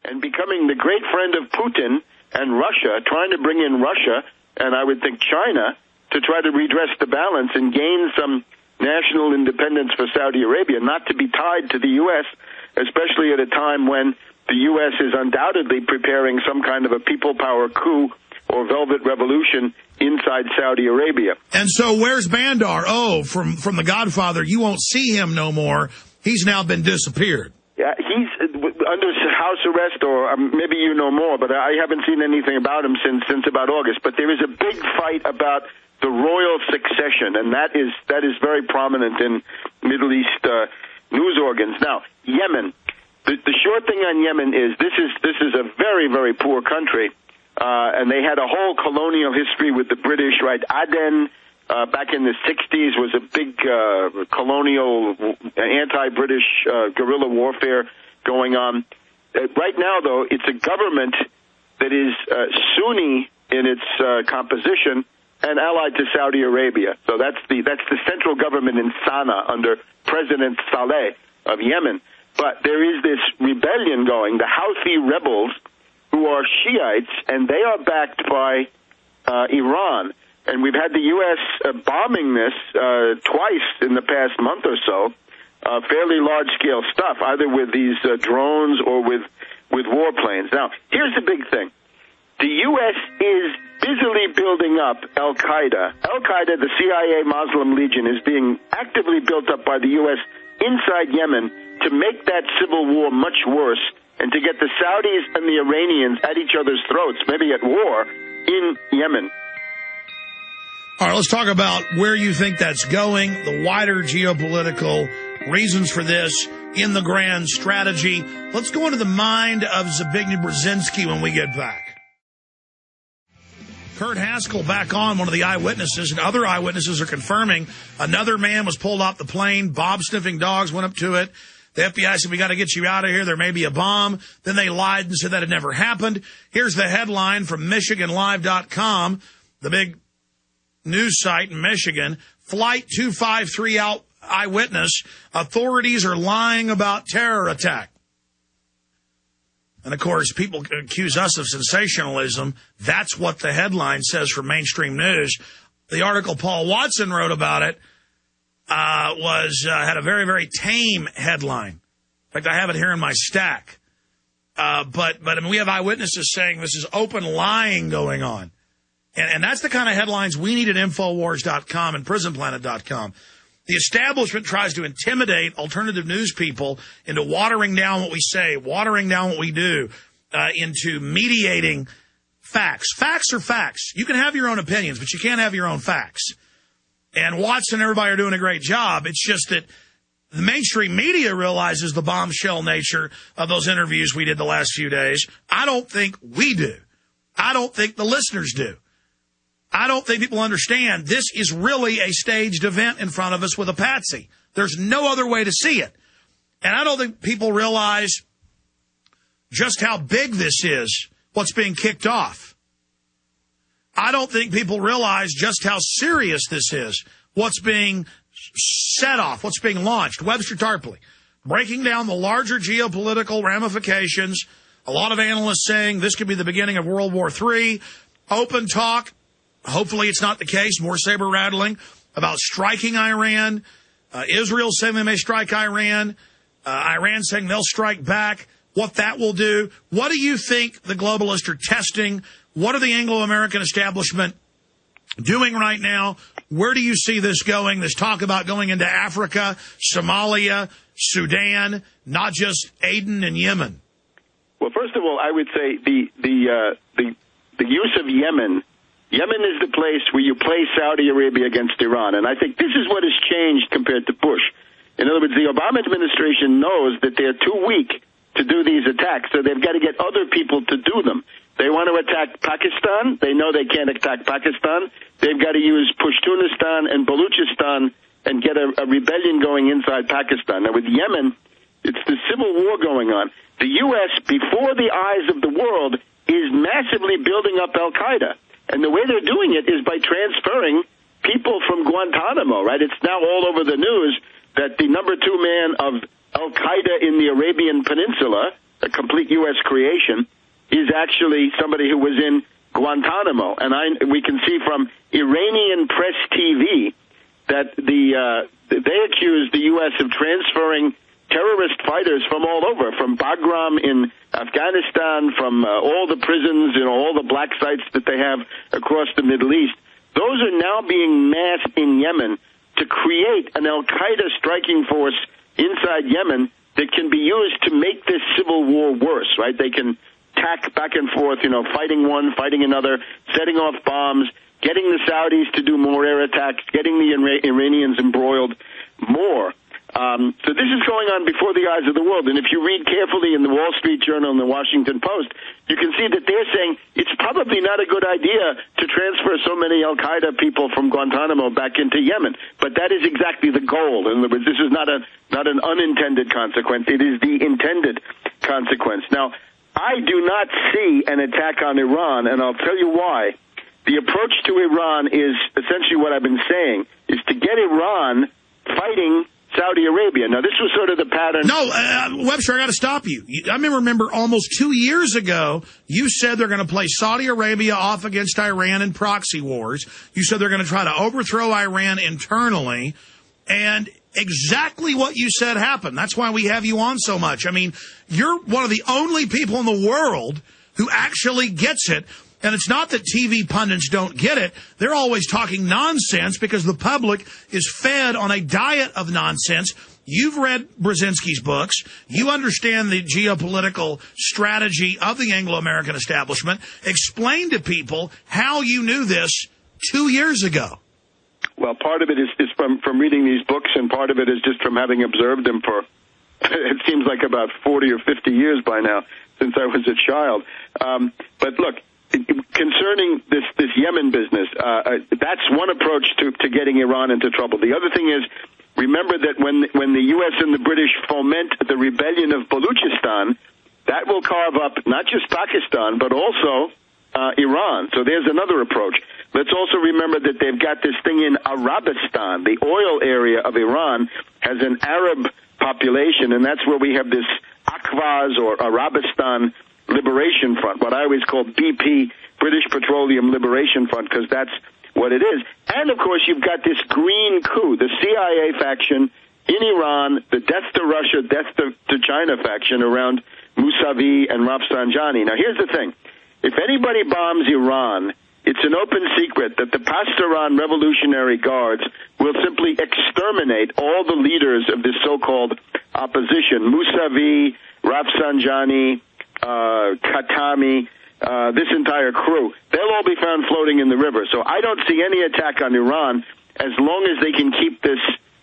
and becoming the great friend of Putin and Russia, trying to bring in Russia, and I would think China, to try to redress the balance and gain some national independence for Saudi Arabia, not to be tied to the U.S., especially at a time when the U.S. is undoubtedly preparing some kind of a people power coup or velvet revolution inside Saudi Arabia. And so where's Bandar? Oh, from The Godfather, you won't see him no more. He's now been disappeared. Yeah, he's under house arrest, or maybe you know more, but I haven't seen anything about him since about August. But there is a big fight about the royal succession, and that is very prominent in Middle East news organs. Now, Yemen. The short thing on Yemen is this is a very, very poor country, and they had a whole colonial history with the British, right? Aden, back in the 60s, was a big colonial anti-British guerrilla warfare going on. Right now, though, it's a government that is Sunni in its composition and allied to Saudi Arabia. So that's the central government in Sana'a under President Saleh of Yemen. But there is this rebellion going, the Houthi rebels, who are Shiites, and they are backed by Iran. And we've had the U.S. bombing this twice in the past month or so, fairly large-scale stuff, either with these drones or with warplanes. Now, here's the big thing. The U.S. is busily building up Al-Qaeda. Al-Qaeda, the CIA Muslim Legion, is being actively built up by the U.S. inside Yemen to make that civil war much worse and to get the Saudis and the Iranians at each other's throats, maybe at war, in Yemen. All right, let's talk about where you think that's going, the wider geopolitical reasons for this in the grand strategy. Let's go into the mind of Zbigniew Brzezinski when we get back. Kurt Haskell back on, one of the eyewitnesses, and other eyewitnesses are confirming another man was pulled off the plane. Bob-sniffing dogs went up to it. The FBI said, we got to get you out of here. There may be a bomb. Then they lied and said that had never happened. Here's the headline from MichiganLive.com, the big news site in Michigan. Flight 253 eyewitness. Authorities are lying about terror attack. And, of course, people accuse us of sensationalism. That's what the headline says for mainstream news. The article Paul Watson wrote about it had a very, very tame headline. In fact, I have it here in my stack. But I mean, we have eyewitnesses saying this is open lying going on. And that's the kind of headlines we need at Infowars.com and PrisonPlanet.com. The establishment tries to intimidate alternative news people into watering down what we say, watering down what we do, into mediating facts. Facts are facts. You can have your own opinions, but you can't have your own facts. And Watson and everybody are doing a great job. It's just that the mainstream media realizes the bombshell nature of those interviews we did the last few days. I don't think we do. I don't think the listeners do. I don't think people understand this is really a staged event in front of us with a Patsy. There's no other way to see it. And I don't think people realize just how big this is, what's being kicked off. I don't think people realize just how serious this is, what's being set off, what's being launched. Webster Tarpley, breaking down the larger geopolitical ramifications. A lot of analysts saying this could be the beginning of World War III. Open talk. Hopefully it's not the case. More saber-rattling about striking Iran. Israel saying they may strike Iran. Iran saying they'll strike back. What that will do. What do you think the globalists are testing? What are the Anglo-American establishment doing right now? Where do you see this going? This talk about going into Africa, Somalia, Sudan, not just Aden and Yemen. Well, first of all, I would say the use of Yemen. Yemen is the place where you play Saudi Arabia against Iran, and I think this is what has changed compared to Bush. In other words, the Obama administration knows that they're too weak to do these attacks, so they've got to get other people to do them. They want to attack Pakistan. They know they can't attack Pakistan. They've got to use Pashtunistan and Baluchistan and get a rebellion going inside Pakistan. Now, with Yemen, it's the civil war going on. The U.S., before the eyes of the world, is massively building up Al-Qaeda. And the way they're doing it is by transferring people from Guantanamo, right? It's now all over the news that the number 2 man of Al-Qaeda in the Arabian Peninsula, a complete U.S. creation, is actually somebody who was in Guantanamo. And we can see from Iranian press TV that they accused the U.S. of transferring terrorist fighters from all over, from Bagram in Afghanistan, from all the prisons, all the black sites that they have across the Middle East. Those are now being massed in Yemen to create an al-Qaeda striking force inside Yemen that can be used to make this civil war worse, right? They can tack back and forth, fighting one, fighting another, setting off bombs, getting the Saudis to do more air attacks, getting the Iranians embroiled more. So this is going on before the eyes of the world. And if you read carefully in the Wall Street Journal and the Washington Post, you can see that they're saying it's probably not a good idea to transfer so many al-Qaeda people from Guantanamo back into Yemen. But that is exactly the goal. In other words, this is not an unintended consequence. It is the intended consequence. Now, I do not see an attack on Iran, and I'll tell you why. The approach to Iran is essentially what I've been saying, is to get Iran fighting Saudi Arabia. Now, this was sort of the pattern. No, Webster, I got to stop you. I remember almost 2 years ago, you said they're going to play Saudi Arabia off against Iran in proxy wars. You said they're going to try to overthrow Iran internally. And exactly what you said happened. That's why we have you on so much. I mean, you're one of the only people in the world who actually gets it. And it's not that TV pundits don't get it. They're always talking nonsense because the public is fed on a diet of nonsense. You've read Brzezinski's books. You understand the geopolitical strategy of the Anglo-American establishment. Explain to people how you knew this 2 years ago. Well, part of it is from reading these books, and part of it is just from having observed them for, it seems like about 40 or 50 years by now, since I was a child. But look, concerning this Yemen business, that's one approach to getting Iran into trouble. The other thing is, remember that when the U.S. and the British foment the rebellion of Baluchistan, that will carve up not just Pakistan, but also Iran. So there's another approach. Let's also remember that they've got this thing in Arabistan. The oil area of Iran has an Arab population, and that's where we have this Akhvaz or Arabistan Liberation Front, what I always call BP, British Petroleum Liberation Front, because that's what it is. And, of course, you've got this green coup, the CIA faction in Iran, the death to Russia, death to China faction around Mousavi and Rafsanjani. Now, here's the thing. If anybody bombs Iran, it's an open secret that the Pastaran Revolutionary Guards will simply exterminate all the leaders of this so-called opposition, Mousavi, Rafsanjani, Khatami, this entire crew. They'll all be found floating in the river. So I don't see any attack on Iran as long as they can keep this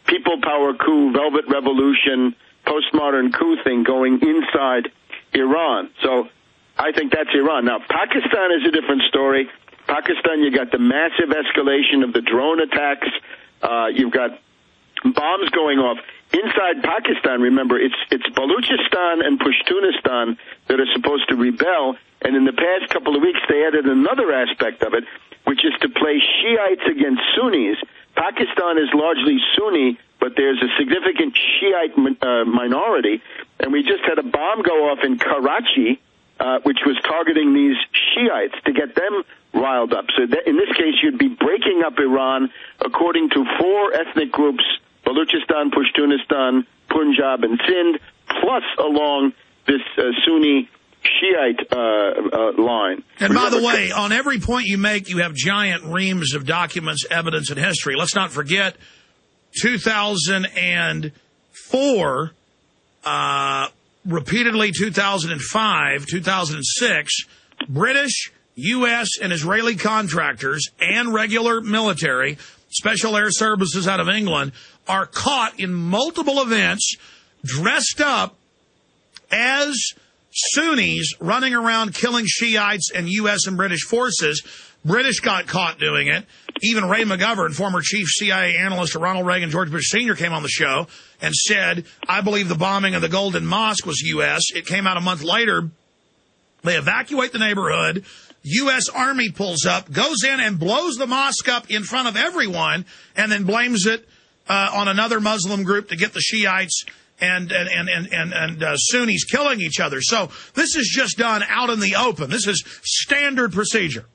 people power coup, velvet revolution, postmodern coup thing going inside Iran. So I think that's Iran. Now, Pakistan is a different story. Pakistan, you got the massive escalation of the drone attacks. You've got bombs going off. Inside Pakistan, remember, it's Baluchistan and Pashtunistan that are supposed to rebel, and in the past couple of weeks they added another aspect of it, which is to play Shiites against Sunnis. Pakistan is largely Sunni, but there's a significant Shiite minority, and we just had a bomb go off in Karachi, which was targeting these Shiites to get them riled up. So in this case, you'd be breaking up Iran according to 4 ethnic groups, Baluchistan, Pashtunistan, Punjab, and Sindh, plus along this Sunni Shiite line. And by the way, on every point you make, you have giant reams of documents, evidence, and history. Let's not forget 2004, repeatedly 2005, 2006, British, U.S., and Israeli contractors and regular military, special air services out of England, are caught in multiple events dressed up as Sunnis running around killing Shiites and U.S. and British forces. British got caught doing it. Even Ray McGovern, former chief CIA analyst of Ronald Reagan, George Bush Sr., came on the show and said, I believe the bombing of the Golden Mosque was U.S. It came out a month later. They evacuate the neighborhood. U.S. Army pulls up, goes in and blows the mosque up in front of everyone, and then blames it on another Muslim group to get the Shiites and Sunnis killing each other. So this is just done out in the open. This is standard procedure.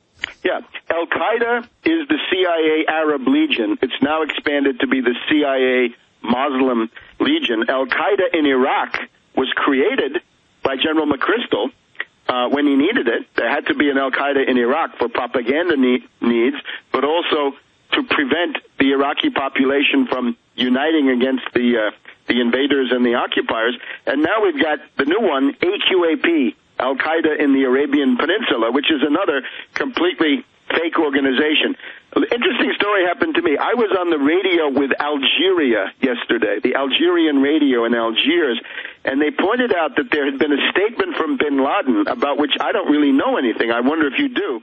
Yeah. Al-Qaeda is the CIA Arab Legion. It's now expanded to be the CIA Muslim Legion. Al-Qaeda in Iraq was created by General McChrystal when he needed it. There had to be an Al-Qaeda in Iraq for propaganda needs, but also to prevent the Iraqi population from uniting against the invaders and the occupiers. And now we've got the new one, AQAP, Al-Qaeda in the Arabian Peninsula, which is another completely fake organization. Interesting story happened to me. I was on the radio with Algeria yesterday, the Algerian radio in Algiers, and they pointed out that there had been a statement from bin Laden about which I don't really know anything. I wonder if you do.